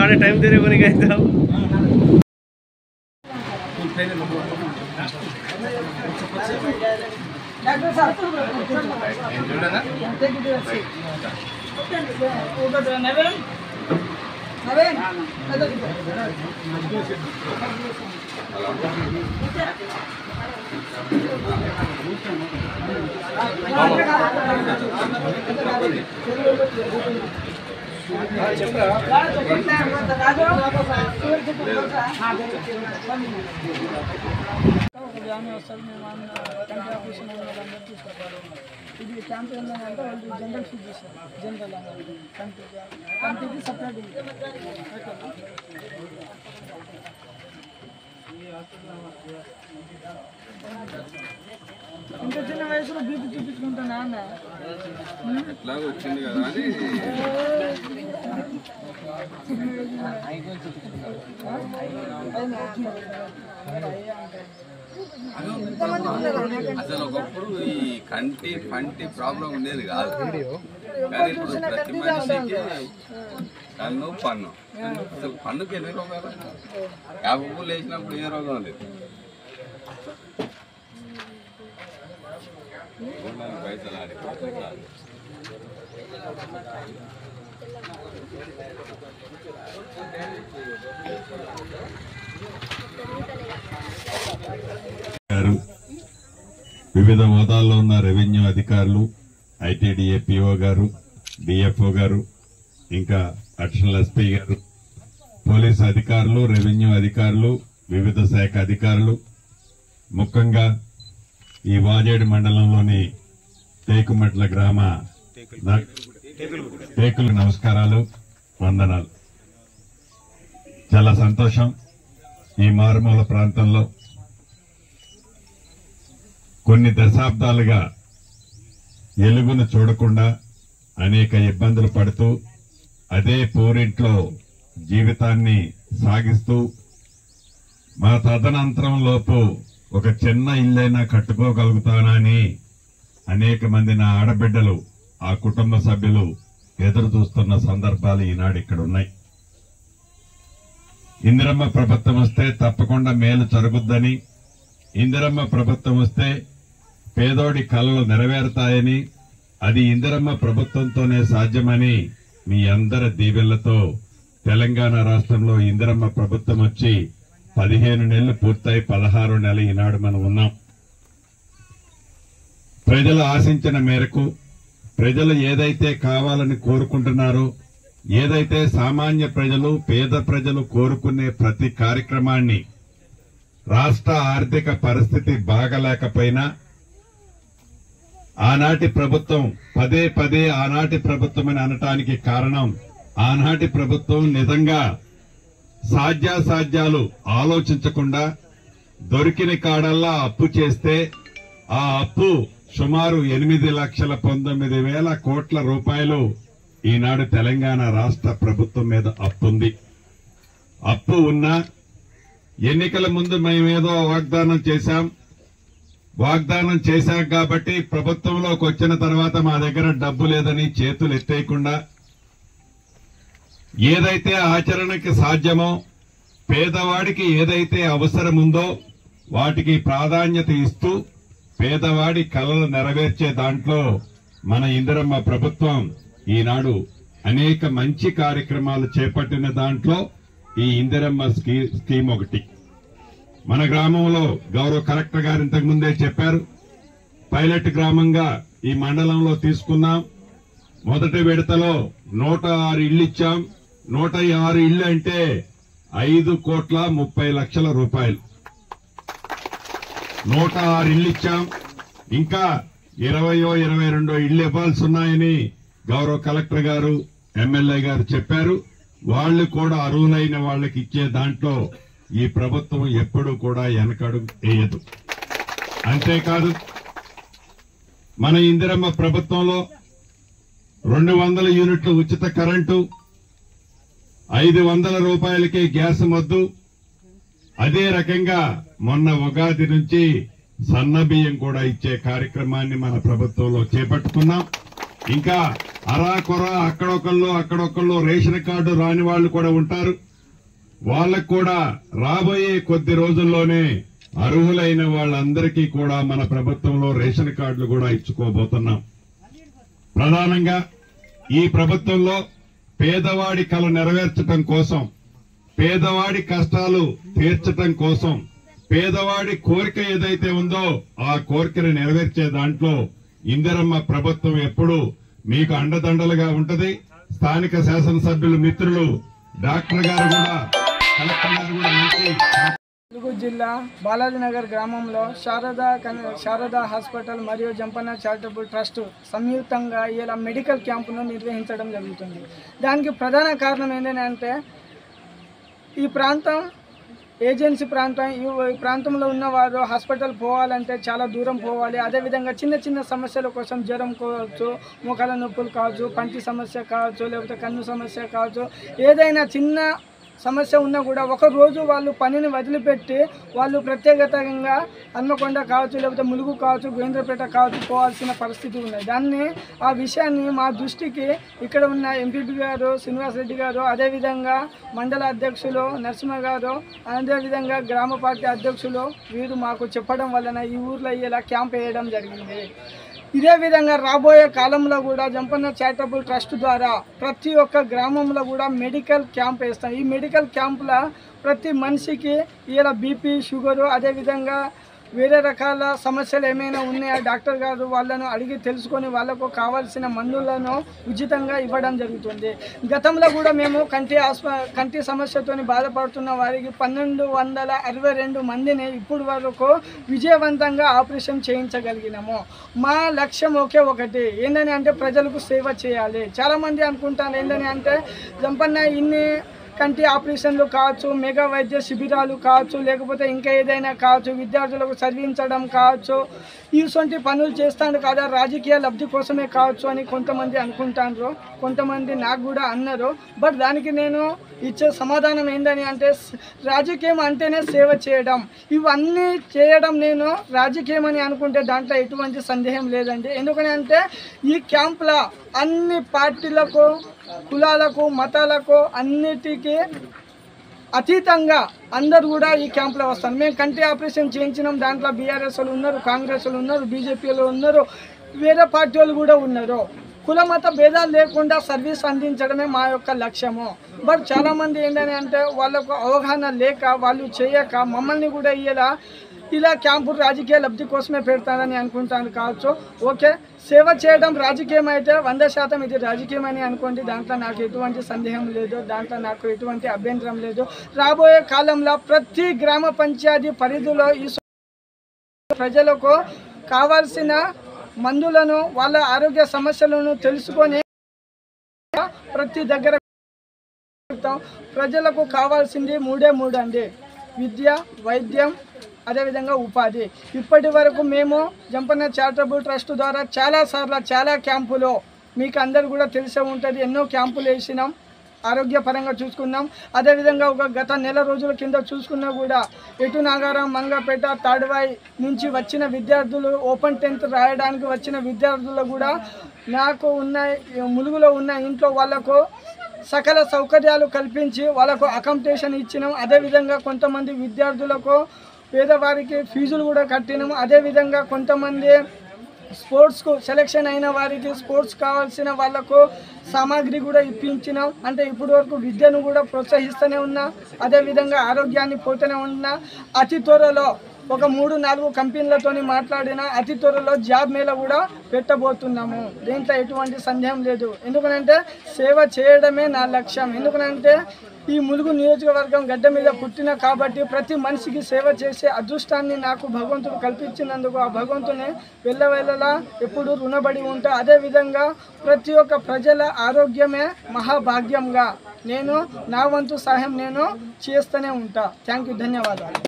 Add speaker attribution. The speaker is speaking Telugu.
Speaker 1: आने टाइम दे रहे बने गए थे
Speaker 2: ఇది క్యాంప్ ఏంటంటే వాళ్ళు జనరల్ ఫీజ్ చేస్తారు జనరల్ కంటికి సపరేట్ ఇంత చిన్న వయసులో బీపీ చూపించుకుంటానా అన్న
Speaker 3: ఎట్లాగో వచ్చింది కదా అని అసలు ఒకప్పుడు ఈ కంటి పంటి ప్రాబ్లం ఉండేది కాదు కానీ ఇప్పుడు ప్రతి మనిషికి కన్ను పన్ను అసలు పన్నుకి ఎన్ని రోగాలు 50 పూలు వేసినప్పుడు ఏ రోగం లేదు పైసలు ఆడిపోతే కాదు
Speaker 4: వివిధ హోదాల్లో ఉన్న రెవెన్యూ అధికారులు ఐటీడీఏ పిఓ గారు డిఎఫ్ఓ గారు ఇంకా అడిషనల్ ఎస్పీ గారు పోలీసు అధికారులు రెవెన్యూ అధికారులు వివిధ శాఖ అధికారులు ముఖ్యంగా ఈ వాజేడు మండలంలోని టేకుమెట్ల గ్రామ టేకులు నమస్కారాలు వందనాలు చాలా సంతోషం ఈ మారుమూల ప్రాంతంలో కొన్ని దశాబ్దాలుగా ఎలుగును చూడకుండా అనేక ఇబ్బందులు పడుతూ అదే పూరింట్లో జీవితాన్ని సాగిస్తూ మా తదనంతరంలోపు ఒక చిన్న ఇల్లైనా కట్టుకోగలుగుతానని అనేక మంది నా ఆడబిడ్డలు ఆ కుటుంబ సభ్యులు ఎదురు చూస్తున్న సందర్భాలు ఈనాడు ఇక్కడ ఉన్నాయి. ఇందిరమ్మ ప్రభుత్వం వస్తే తప్పకుండా మేలు జరుగుద్దని, ఇందిరమ్మ ప్రభుత్వం వస్తే పేదోడి కలలు నెరవేరుతాయని, అది ఇందిరమ్మ ప్రభుత్వంతోనే సాధ్యమని మీ అందరి దీవెళ్లతో తెలంగాణ రాష్ట్రంలో ఇందిరమ్మ ప్రభుత్వం వచ్చి 15 నెలలు పూర్తయి 16 నెలలు ఈనాడు మనం ఉన్నాం. ప్రజలు ఆశించిన మేరకు ప్రజలు ఏదైతే కావాలని కోరుకుంటున్నారో, ఏదైతే సామాన్య ప్రజలు పేద ప్రజలు కోరుకునే ప్రతి కార్యక్రమాన్ని రాష్ట్ర ఆర్థిక పరిస్థితి బాగలేకపోయినా ఆనాటి ప్రభుత్వం పదే పదే ఆనాటి ప్రభుత్వం అని అనటానికి కారణం, ఆనాటి ప్రభుత్వం నిజంగా సాధ్యాసాధ్యాలు ఆలోచించకుండా దొరికిన కాడల్లా అప్పు చేస్తే ఆ అప్పు సుమారు 8,19,000 కోట్ల రూపాయలు ఈనాడు తెలంగాణ రాష్ట్ర ప్రభుత్వం మీద అప్పుంది. అప్పు ఉన్నా ఎన్నికల ముందు మేమేదో వాగ్దానం చేశాం కాబట్టి ప్రభుత్వంలోకి వచ్చిన తర్వాత మా దగ్గర డబ్బు లేదని చేతులు ఎత్తేయకుండా ఏదైతే ఆచరణకి సాధ్యమో, పేదవాడికి ఏదైతే అవసరం ఉందో వాటికి ప్రాధాన్యత ఇస్తూ పేదవాడి కలలు నెరవేర్చే దాంట్లో మన ఇందిరమ్మ ప్రభుత్వం ఈనాడు అనేక మంచి కార్యక్రమాలు చేపట్టిన దాంట్లో ఈ ఇందిరమ్మ స్కీమ్ ఒకటి. మన గ్రామంలో గౌరవ కలెక్టర్ గారు ఇంతకు ముందే చెప్పారు, పైలట్ గ్రామంగా ఈ మండలంలో తీసుకున్నాం. మొదటి విడతలో 106 ఇళ్లు ఇచ్చాం. 106 ఇళ్లు అంటే 5,30,00,000 రూపాయలు. 106 ఇళ్లు ఇచ్చాం. ఇంకా 20-22 ఇళ్లు ఇవ్వాల్సి ఉన్నాయని గౌరవ కలెక్టర్ గారు ఎమ్మెల్యే గారు చెప్పారు. వాళ్లు కూడా అర్హులైన వాళ్లకి ఇచ్చే దాంట్లో ఈ ప్రభుత్వం ఎప్పుడూ కూడా వెనకడుగు వేయదు. అంతేకాదు మన ఇందిరమ్మ ప్రభుత్వంలో 200 యూనిట్లు ఉచిత కరెంటు, 500 రూపాయలకే గ్యాస్ మొద్దు, అదే రకంగా మొన్న ఉగాది నుంచి సన్న బియ్యం కూడా ఇచ్చే కార్యక్రమాన్ని మన ప్రభుత్వంలో చేపట్టుకున్నాం. ఇంకా అరాకొర అక్కడొకళ్ళు రేషన్ కార్డు రాని వాళ్ళు కూడా ఉంటారు. వాళ్ళకు కూడా రాబోయే కొద్ది రోజుల్లోనే అర్హులైన వాళ్ళందరికీ కూడా మన ప్రభుత్వంలో రేషన్ కార్డులు కూడా ఇచ్చుకోబోతున్నాం. ప్రధానంగా ఈ ప్రభుత్వంలో పేదవాడి కల నెరవేర్చడం కోసం, పేదవాడి కష్టాలు తీర్చటం కోసం, పేదవాడి కోరిక ఏదైతే ఉందో ఆ కోరికను నెరవేర్చే దాంట్లో ఇందిరమ్మ ప్రభుత్వం ఎప్పుడూ మీకు అండదండలుగా ఉంటది. స్థానిక శాసనసభ్యులు మిత్రులు డాక్టర్ గారు కూడా, కలెక్టర్ గారు కూడా
Speaker 2: ములుగు జిల్లా బాలాజీనగర్ గ్రామంలో శారదా హాస్పిటల్ మరియు జంపన్న చారిటబుల్ ట్రస్ట్ సంయుక్తంగా ఇలా మెడికల్ క్యాంపును నిర్వహించడం జరుగుతుంది. దానికి ప్రధాన కారణం ఏంటంటే ఈ ప్రాంతం ఏజెన్సీ ప్రాంతం. ఈ ప్రాంతంలో ఉన్నవారు హాస్పిటల్ పోవాలంటే చాలా దూరం పోవాలి. అదేవిధంగా చిన్న చిన్న సమస్యల కోసం జ్వరం కావచ్చు, మోకాల నొప్పులు కావచ్చు, పంటి సమస్య కావచ్చు, లేకపోతే కన్ను సమస్య కావచ్చు, ఏదైనా చిన్న సమస్య ఉన్నా కూడా ఒక రోజు వాళ్ళు పనిని వదిలిపెట్టి వాళ్ళు ప్రత్యేకంగా హన్మకొండ కావచ్చు, లేకపోతే ములుగు కావచ్చు, గోవింద్రపేట కావచ్చు పోవాల్సిన పరిస్థితి ఉన్నది. ఆ విషయాన్ని మా దృష్టికి ఇక్కడ ఉన్న ఎంపీపీ గారు శ్రీనివాస్ రెడ్డి గారు, అదేవిధంగా మండల అధ్యక్షులు నరసింహ గారు, అదేవిధంగా గ్రామ పార్టీ అధ్యక్షులు వీరు మాకు చెప్పడం వలన ఈ ఊర్లో ఇలా క్యాంప్ వేయడం జరిగింది. ఇదే విధంగా రాబోయే కాలంలో కూడా జంపన్న చారిటబుల్ ట్రస్ట్ ద్వారా ప్రతి ఒక్క గ్రామంలో కూడా మెడికల్ క్యాంప్ వేస్తాం. ఈ మెడికల్ క్యాంపులో ప్రతి మనిషికి ఇలా బీపీ, షుగరు, అదేవిధంగా వేరే రకాల సమస్యలు ఏమైనా ఉన్నాయా డాక్టర్ గారు వాళ్ళను అడిగి తెలుసుకొని వాళ్ళకు కావాల్సిన మందులను ఉచితంగా ఇవ్వడం జరుగుతుంది. గతంలో కూడా మేము కంటి సమస్యతో బాధపడుతున్న వారికి 1262 మందిని ఇప్పుడు వరకు విజయవంతంగా ఆపరేషన్ చేయించగలిగినాము. మా లక్ష్యం ఒకటి ఏంటని అంటే ప్రజలకు సేవ చేయాలి. చాలామంది అనుకుంటారు ఏంటని అంటే జంపన్న ఇన్ని కంటి ఆపరేషన్లు కావచ్చు, మెగా వైద్య శిబిరాలు కావచ్చు, లేకపోతే ఇంకా ఏదైనా కావచ్చు, విద్యార్థులకు చదివించడం కావచ్చు, ఇటువంటి పనులు చేస్తాను కదా రాజకీయ లబ్ధి కోసమే కావచ్చు అని కొంతమంది అనుకుంటారు. కొంతమంది నాకు కూడా అన్నారు. బట్ దానికి నేను ఇచ్చే సమాధానం ఏంటని అంటే రాజకీయం అంటేనే సేవ చేయడం. ఇవన్నీ చేయడం నేను రాజకీయం అని అనుకుంటే దాంట్లో ఎటువంటి సందేహం లేదండి. ఎందుకని అంటే ఈ క్యాంప్లో అన్ని పార్టీలకు, కులాలకు, మతాలకు అన్నిటికీ అతీతంగా అందరూ కూడా ఈ క్యాంప్లో వస్తారు. మేము కంటి ఆపరేషన్ చేయించినాం. దాంట్లో బీఆర్ఎస్ వాళ్ళు ఉన్నారు, కాంగ్రెస్ వాళ్ళు ఉన్నారు, బీజేపీలో ఉన్నారు, వేరే పార్టీ వాళ్ళు కూడా ఉన్నారు. కుల మత భేదాలు లేకుండా సర్వీస్ అందించడమే మా యొక్క లక్ష్యము. బట్ చాలామంది ఏంటని అంటే వాళ్ళకు అవగాహన లేక వాళ్ళు చేయక మమ్మల్ని కూడా ఇలా క్యాంపు రాజకీయ లబ్ధి కోసమే పెడతారని అనుకుంటాను కావచ్చు. ఓకే, సేవ చేయడం రాజకీయం అయితే 100% ఇది రాజకీయం అని అనుకోండి. దాంట్లో నాకు ఎటువంటి సందేహం లేదు, దాంట్లో నాకు ఎటువంటి అభ్యంతరం లేదు. రాబోయే కాలంలో ప్రతి గ్రామ పంచాయతీ పరిధిలో ఈ ప్రజలకు కావాల్సిన మందులను, వాళ్ళ ఆరోగ్య సమస్యలను తెలుసుకొని ప్రతి దగ్గర ప్రజలకు కావాల్సింది మూడే అండి: విద్య, వైద్యం, అదేవిధంగా ఉపాధి. ఇప్పటి వరకు మేము జంపన్న చారిటబుల్ ట్రస్ట్ ద్వారా చాలా క్యాంపులు మీకు అందరు కూడా తెలిసే ఉంటుంది, ఎన్నో క్యాంపులు వేసినాం, ఆరోగ్యపరంగా చూసుకున్నాం. అదేవిధంగా ఒక గత నెల రోజుల కింద చూసుకున్నా కూడా ఎటు నాగారం, మంగపేట, తాడువాయి నుంచి వచ్చిన విద్యార్థులు, ఓపెన్ 10th రాయడానికి వచ్చిన విద్యార్థులు కూడా నాకు ములుగులో ఉన్న ఇంట్లో వాళ్ళకు సకల సౌకర్యాలు కల్పించి వాళ్ళకు అకామిడేషన్ ఇచ్చినాం. అదేవిధంగా కొంతమంది విద్యార్థులకు పేదవారికి ఫీజులు కూడా కట్టినాము. అదేవిధంగా కొంతమంది స్పోర్ట్స్కు సెలెక్షన్ అయిన వారికి స్పోర్ట్స్ కావాల్సిన వాళ్ళకు సామాగ్రి కూడా ఇప్పించినాం. అంటే ఇప్పటి వరకు విద్యను కూడా ప్రోత్సహిస్తూనే ఉన్నా, అదేవిధంగా ఆరోగ్యాన్ని పోతూనే ఉన్నా. అతి త్వరలో ఒక 3-4 కంపెనీలతో మాట్లాడిన అతి త్వరలో జాబ్ మేళ కూడా పెట్టబోతున్నాము. దీంట్లో ఎటువంటి సందేహం లేదు. ఎందుకనంటే సేవ చేయడమే నా లక్ష్యం. ఎందుకనంటే ఈ ములుగు నియోజకవర్గం గడ్డ మీద పుట్టిన కాబట్టి ప్రతి మనిషికి సేవ చేసే అదృష్టాన్ని నాకు భగవంతుడు కల్పించినందుకు ఆ భగవంతుని వెళ్ళవేళలా ఎప్పుడు రుణపడి ఉంటా. అదేవిధంగా ప్రతి ఒక్క ప్రజల ఆరోగ్యమే మహాభాగ్యంగా నేను నా వంతు సహాయం నేను చేస్తూనే ఉంటా. థ్యాంక్ యూ, ధన్యవాదాలు.